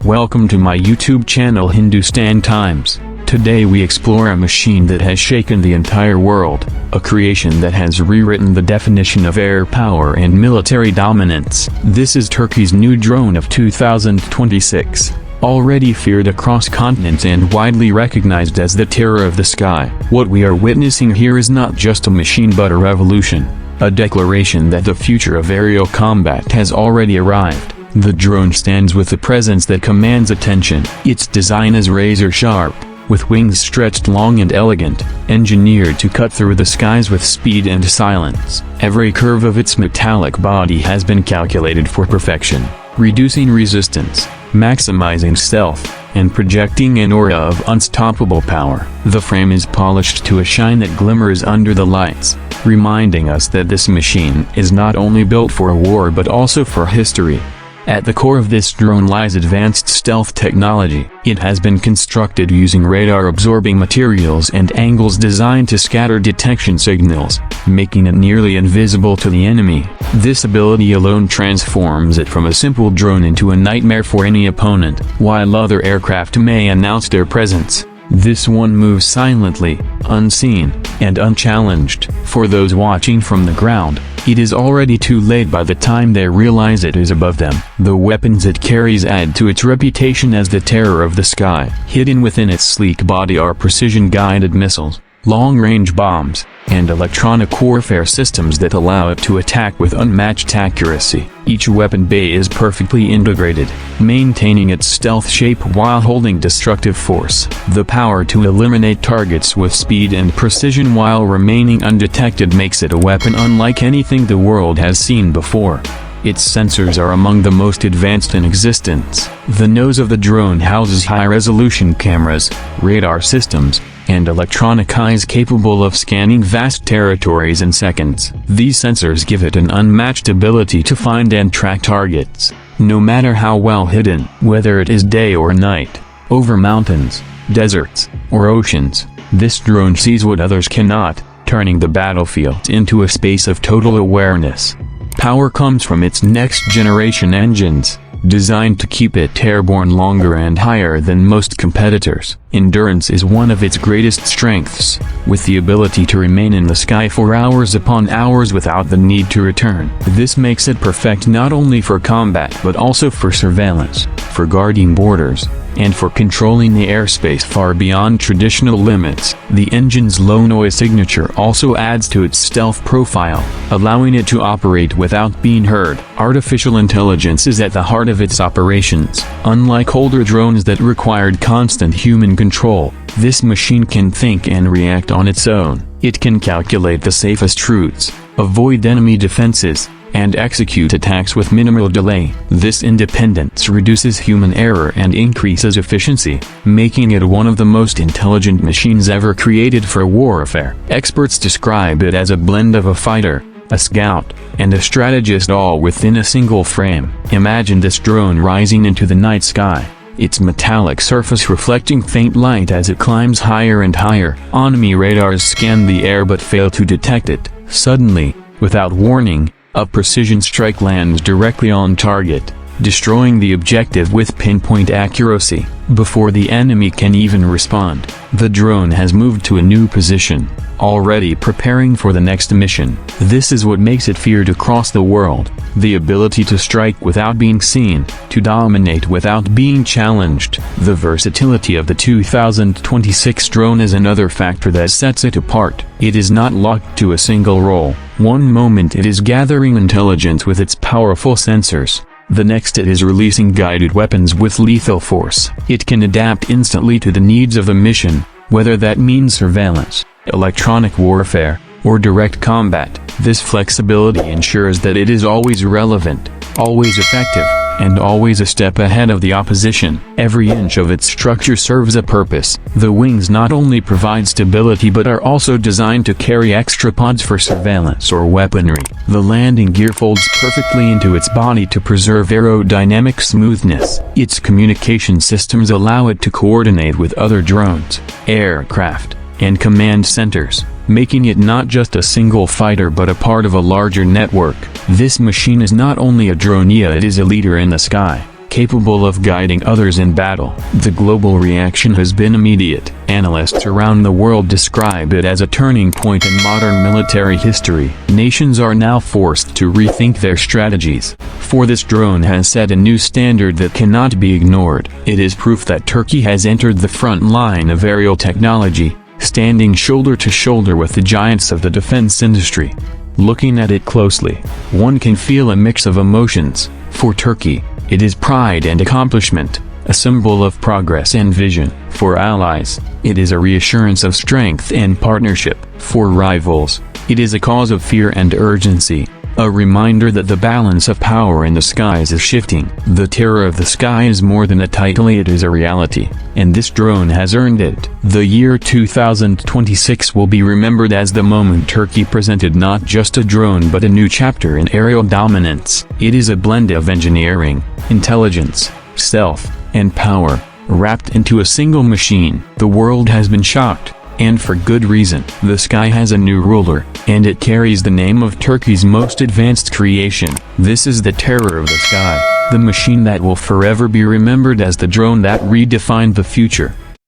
Welcome to my YouTube channel Hindustan Times. Today we explore a machine that has shaken the entire world, a creation that has rewritten the definition of air power and military dominance. This is Turkey's new drone of 2026, already feared across continents and widely recognized as the terror of the sky. What we are witnessing here is not just a machine but a revolution, a declaration that the future of aerial combat has already arrived. The drone stands with a presence that commands attention. Its design is razor-sharp, with wings stretched long and elegant, engineered to cut through the skies with speed and silence. Every curve of its metallic body has been calculated for perfection, reducing resistance, maximizing stealth, and projecting an aura of unstoppable power. The frame is polished to a shine that glimmers under the lights, reminding us that this machine is not only built for war but also for history. At the core of this drone lies advanced stealth technology. It has been constructed using radar-absorbing materials and angles designed to scatter detection signals, making it nearly invisible to the enemy. This ability alone transforms it from a simple drone into a nightmare for any opponent. While other aircraft may announce their presence, this one moves silently, unseen, and unchallenged. For those watching from the ground, it is already too late by the time they realize it is above them. The weapons it carries add to its reputation as the terror of the sky. Hidden within its sleek body are precision-guided missiles, long-range bombs, and electronic warfare systems that allow it to attack with unmatched accuracy. Each weapon bay is perfectly integrated, maintaining its stealth shape while holding destructive force. The power to eliminate targets with speed and precision while remaining undetected makes it a weapon unlike anything the world has seen before. Its sensors are among the most advanced in existence. The nose of the drone houses high-resolution cameras, radar systems, and electronic eyes capable of scanning vast territories in seconds. These sensors give it an unmatched ability to find and track targets, no matter how well hidden. Whether it is day or night, over mountains, deserts, or oceans, this drone sees what others cannot, turning the battlefield into a space of total awareness. Power comes from its next-generation engines, designed to keep it airborne longer and higher than most competitors. Endurance is one of its greatest strengths, with the ability to remain in the sky for hours upon hours without the need to return. This makes it perfect not only for combat but also for surveillance, for guarding borders, and for controlling the airspace far beyond traditional limits. The engine's low-noise signature also adds to its stealth profile, allowing it to operate without being heard. Artificial intelligence is at the heart of its operations. Unlike older drones that required constant human control, this machine can think and react on its own. It can calculate the safest routes, avoid enemy defenses, and execute attacks with minimal delay. This independence reduces human error and increases efficiency, making it one of the most intelligent machines ever created for warfare. Experts describe it as a blend of a fighter, a scout, and a strategist all within a single frame. Imagine this drone rising into the night sky, its metallic surface reflecting faint light as it climbs higher and higher. Enemy radars scan the air but fail to detect it. Suddenly, without warning, a precision strike lands directly on target, destroying the objective with pinpoint accuracy. Before the enemy can even respond, the drone has moved to a new position, already preparing for the next mission. This is what makes it feared across the world: the ability to strike without being seen, to dominate without being challenged. The versatility of the 2026 drone is another factor that sets it apart. It is not locked to a single role. One moment it is gathering intelligence with its powerful sensors, the next it is releasing guided weapons with lethal force. It can adapt instantly to the needs of the mission, whether that means surveillance, electronic warfare, or direct combat. This flexibility ensures that it is always relevant, always effective, and always a step ahead of the opposition. Every inch of its structure serves a purpose. The wings not only provide stability but are also designed to carry extra pods for surveillance or weaponry. The landing gear folds perfectly into its body to preserve aerodynamic smoothness. Its communication systems allow it to coordinate with other drones, aircraft, and command centers, making it not just a single fighter but a part of a larger network. This machine is not only a drone, it is a leader in the sky, capable of guiding others in battle. The global reaction has been immediate. Analysts around the world describe it as a turning point in modern military history. Nations are now forced to rethink their strategies, for this drone has set a new standard that cannot be ignored. It is proof that Turkey has entered the front line of aerial technology, standing shoulder to shoulder with the giants of the defense industry. Looking at it closely, one can feel a mix of emotions. For Turkey, it is pride and accomplishment, a symbol of progress and vision. For allies, it is a reassurance of strength and partnership. For rivals, it is a cause of fear and urgency, a reminder that the balance of power in the skies is shifting. The terror of the sky is more than a title, it is a reality, and this drone has earned it. The year 2026 will be remembered as the moment Turkey presented not just a drone but a new chapter in aerial dominance. It is a blend of engineering, intelligence, stealth, and power, wrapped into a single machine. The world has been shocked, and for good reason. The sky has a new ruler, and it carries the name of Turkey's most advanced creation. This is the terror of the sky, the machine that will forever be remembered as the drone that redefined the future.